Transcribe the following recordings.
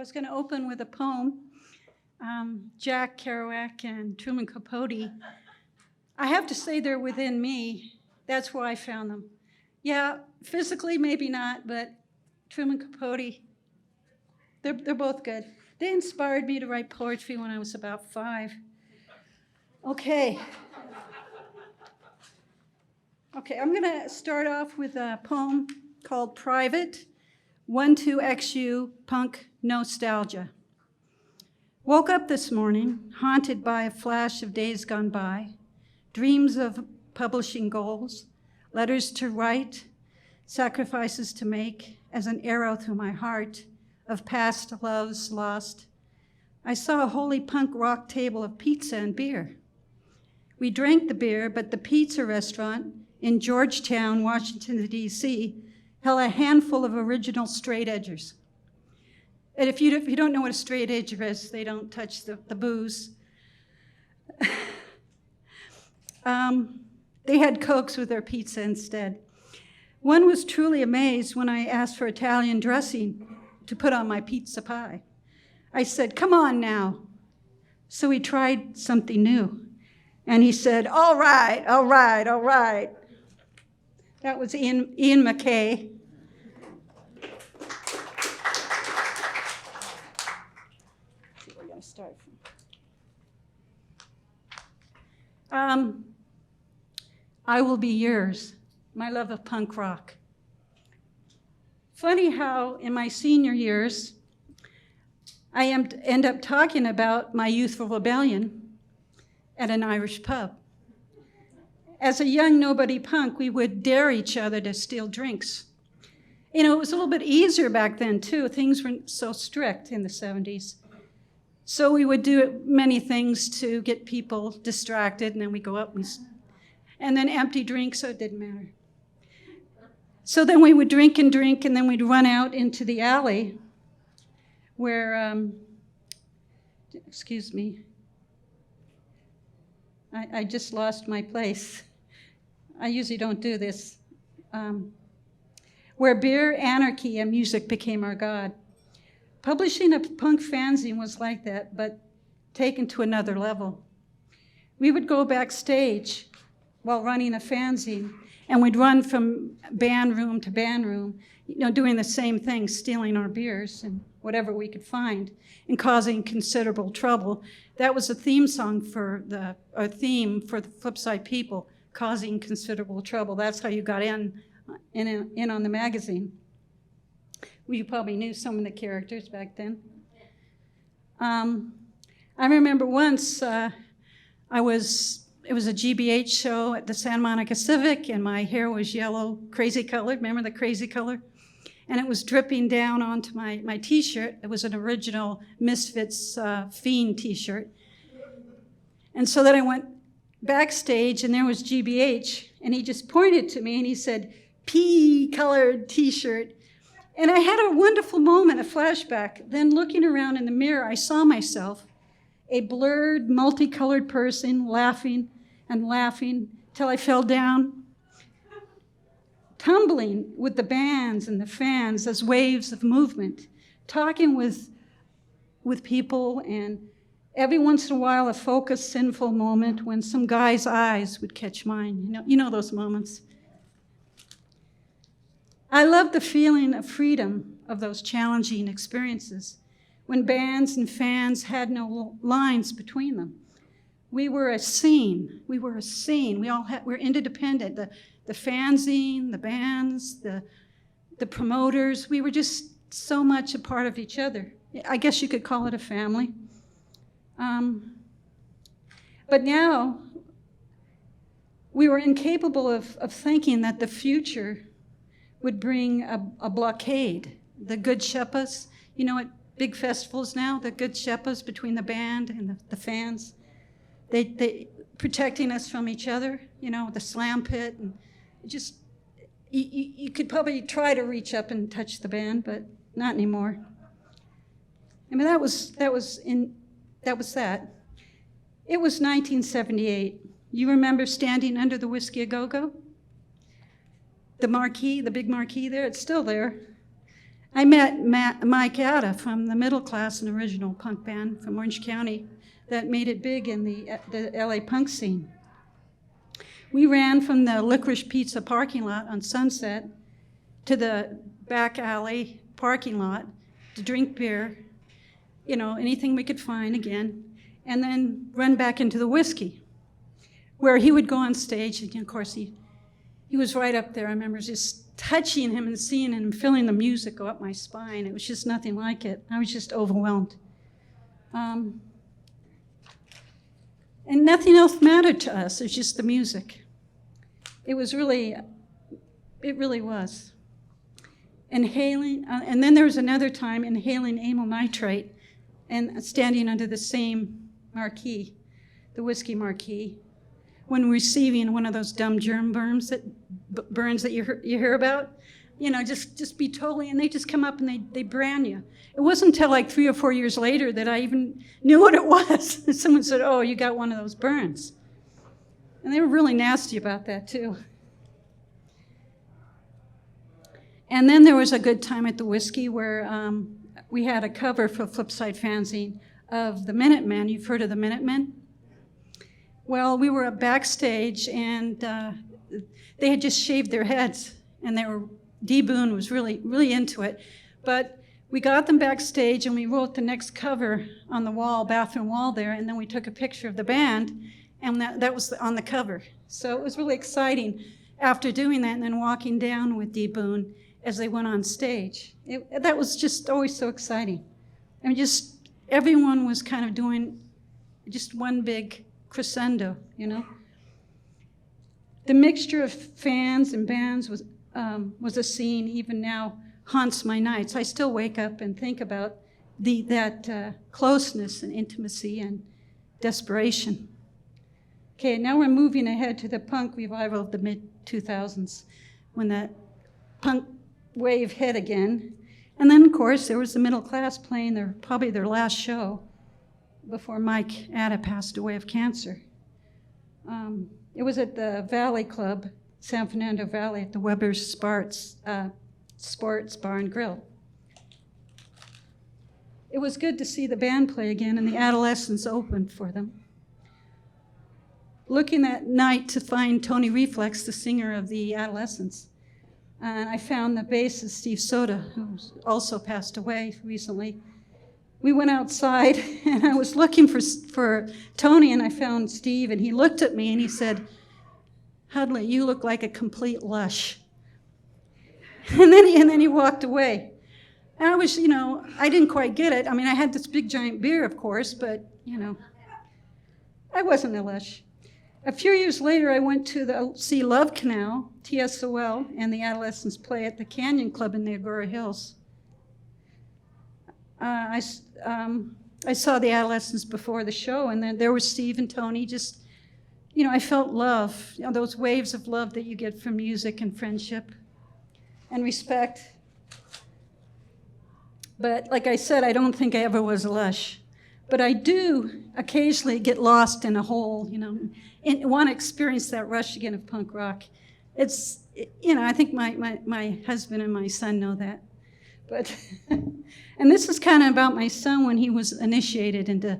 was going to open with a poem. Jack Kerouac and Truman Capote. I have to say they're within me. That's where I found them. Yeah, physically maybe not, but Truman Capote, they're both good. They inspired me to write poetry when I was about 5. Okay, I'm going to start off with a poem called Private, 12XU Punk Nostalgia. Woke up this morning, haunted by a flash of days gone by, dreams of publishing goals, letters to write, sacrifices to make, as an arrow through my heart of past loves lost. I saw a holy punk rock table of pizza and beer. We drank the beer, but the pizza restaurant in Georgetown, Washington, D.C., held a handful of original straight edgers. And if you don't know what a straight edger is, they don't touch the booze. They had Cokes with their pizza instead. One was truly amazed when I asked for Italian dressing to put on my pizza pie. I said, "Come on now." So he tried something new. And he said, all right. That was Ian McKay. Let's see where we're going to start from. I Will Be Yours, my love of punk rock. Funny how in my senior years, I end up talking about my youthful rebellion at an Irish pub. As a young nobody punk, we would dare each other to steal drinks. You know, it was a little bit easier back then too. Things weren't so strict in the 70s. So we would do many things to get people distracted, and then we go up and then empty drinks, so it didn't matter. So then we would drink, and then we'd run out into the alley where, excuse me, I just lost my place. I usually don't do this. Where beer, anarchy, and music became our god. Publishing a punk fanzine was like that, but taken to another level. We would go backstage while running a fanzine, and we'd run from band room to band room, you know, doing the same thing, stealing our beers and whatever we could find, and causing considerable trouble. That was a theme song a theme for the Flipside people, causing considerable trouble. That's how you got in on the magazine. Well, you probably knew some of the characters back then. I remember once it was a GBH show at the Santa Monica Civic, and my hair was yellow, crazy colored. Remember the crazy color? And it was dripping down onto my t-shirt. It was an original Misfits Fiend t-shirt. And so then I went backstage, and there was GBH, and he just pointed to me, and he said, pea-colored t-shirt. And I had a wonderful moment, a flashback. Then looking around in the mirror, I saw myself, a blurred, multicolored person, laughing and laughing till I fell down, tumbling with the bands and the fans as waves of movement, talking with people, and every once in a while a focused, sinful moment when some guy's eyes would catch mine. You know those moments. I love the feeling of freedom of those challenging experiences when bands and fans had no lines between them. We were a scene. We were interdependent. The fanzine, the bands, the promoters, we were just so much a part of each other. I guess you could call it a family. But now, we were incapable of thinking that the future would bring a blockade. The good sheppas, you know, at big festivals now, the good sheppas between the band and the fans, they protecting us from each other, you know, the slam pit, and just, you could probably try to reach up and touch the band, but not anymore. I mean, that was that. It was 1978. You remember standing under the Whiskey A Go-Go? The marquee, the big marquee there, it's still there. I met Mike Atta from the Middle Class, an original punk band from Orange County that made it big in the LA punk scene. We ran from the Licorice Pizza parking lot on Sunset to the back alley parking lot to drink beer, you know, anything we could find again, and then run back into the Whiskey, where he would go on stage, and of course he was right up there. I remember just touching him and seeing him and feeling the music go up my spine. It was just nothing like it. I was just overwhelmed. And nothing else mattered to us. It was just the music. It really was. Inhaling, and then there was another time inhaling amyl nitrate and standing under the same marquee, the Whiskey marquee, when receiving one of those dumb germ burns that you hear about. You know, just be totally, and they just come up and they brand you. It wasn't until like 3 or 4 years later that I even knew what it was. Someone said, "Oh, you got one of those burns." And they were really nasty about that too. And then there was a good time at the Whiskey where we had a cover for Flipside Fanzine of the Minutemen. You've heard of the Minutemen? Well, we were backstage, and they had just shaved their heads, and D. Boone was really, really into it. But we got them backstage, and we wrote the next cover on the wall, bathroom wall there, and then we took a picture of the band, and that was on the cover. So it was really exciting after doing that and then walking down with D. Boone as they went on stage. That was just always so exciting. I mean, just everyone was kind of doing just one big crescendo, you know. The mixture of fans and bands was a scene even now haunts my nights. I still wake up and think about that closeness and intimacy and desperation. Okay, now we're moving ahead to the punk revival of the mid-2000s, when that punk wave hit again. And then, of course, there was the Middle Class playing probably their last show before Mike Atta passed away of cancer. It was at the Valley Club, San Fernando Valley, at the Weber's Sports Bar and Grill. It was good to see the band play again, and the Adolescents opened for them. Looking that night to find Tony Reflex, the singer of the Adolescents, and I found the bassist, Steve Soda, who's also passed away recently. We went outside, and I was looking for Tony, and I found Steve, and he looked at me, and he said, "Hudley, you look like a complete lush." And then he walked away. And I was, I didn't quite get it. I mean, I had this big giant beer, of course, but, I wasn't a lush. A few years later, I went to see Love Canal, TSOL, and the Adolescents play at the Canyon Club in the Agoura Hills. I saw the Adolescents before the show, and then there was Steve and Tony. Just, I felt love, those waves of love that you get from music and friendship and respect. But like I said, I don't think I ever was a lush. But I do occasionally get lost in a hole, and want to experience that rush again of punk rock. It's, I think my husband and my son know that. But, and this is kind of about my son when he was initiated into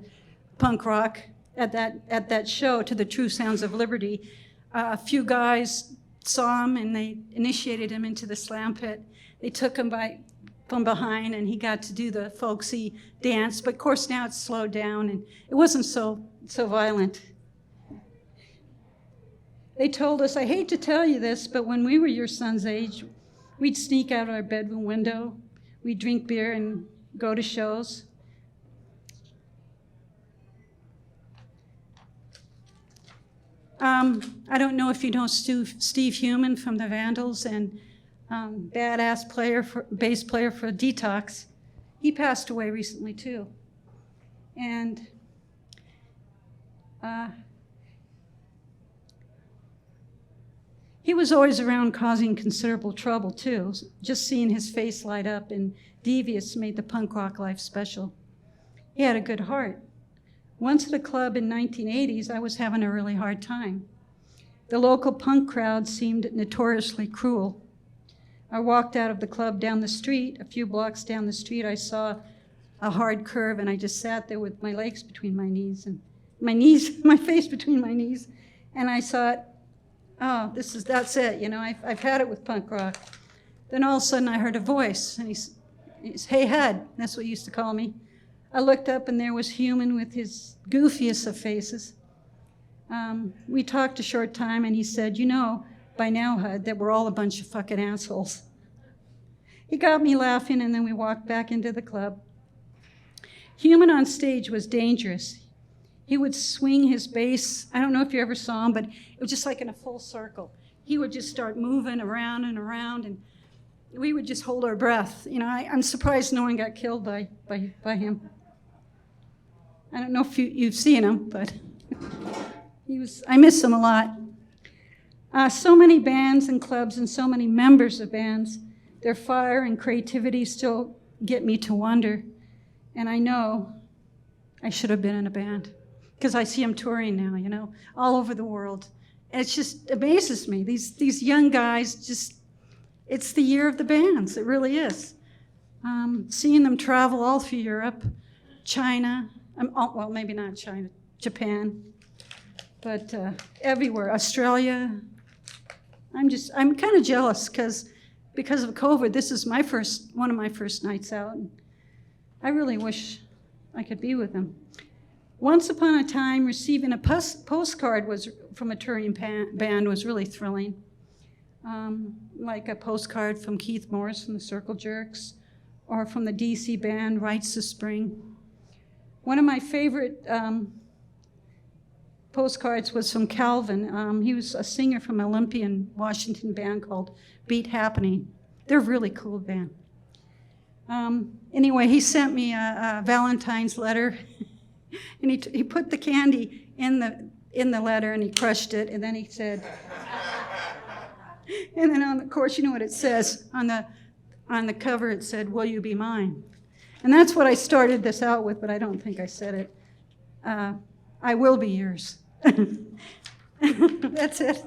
punk rock at that show, To the True Sounds of Liberty. A few guys saw him, and they initiated him into the slam pit. They took him from behind, and he got to do the folksy dance. But of course now it's slowed down, and it wasn't so violent. They told us, I hate to tell you this, but when we were your son's age, we'd sneak out our bedroom window, we'd drink beer and go to shows. I don't know if you know Steve Human from the Vandals and badass bass player for Detox. He passed away recently too. And he was always around causing considerable trouble too. Just seeing his face light up and devious made the punk rock life special. He had a good heart. Once at a club in 1980s, I was having a really hard time. The local punk crowd seemed notoriously cruel. I walked out of the club down the street. A few blocks down the street, I saw a hard curve, and I just sat there with my legs between my knees and my face between my knees, and I thought, oh, that's it, you know, I've had it with punk rock. Then all of a sudden I heard a voice, and he's hey, Hud, that's what he used to call me. I looked up, and there was Human with his goofiest of faces. We talked a short time, and he said, you know, by now, Hud, that we're all a bunch of fucking assholes. He got me laughing, and then we walked back into the club. Human on stage was dangerous. He would swing his bass. I don't know if you ever saw him, but it was just like in a full circle. He would just start moving around and around, and we would just hold our breath. You know, I'm surprised no one got killed by him. I don't know if you've seen him, but I miss him a lot. So many bands and clubs and so many members of bands, their fire and creativity still get me to wonder. And I know I should have been in a band, because I see them touring now, you know, all over the world. And it just amazes me. These young guys just, it's the year of the bands. It really is. Seeing them travel all through Europe, China, well, maybe not China, Japan, but everywhere, Australia. I'm kind of jealous because of COVID, this is one of my first nights out. I really wish I could be with them. Once upon a time, receiving a postcard from a touring band was really thrilling. Like a postcard from Keith Morris from the Circle Jerks, or from the DC band Rites of Spring. One of my favorite postcards was from Calvin. He was a singer from an Olympian Washington band called Beat Happening. They're a really cool band. Anyway, he sent me a Valentine's letter, and he put the candy in the letter, and he crushed it, and then he said, and then of course, you know what it says on the cover. It said, "Will you be mine?" And that's what I started this out with, but I don't think I said it. I will be yours. That's it.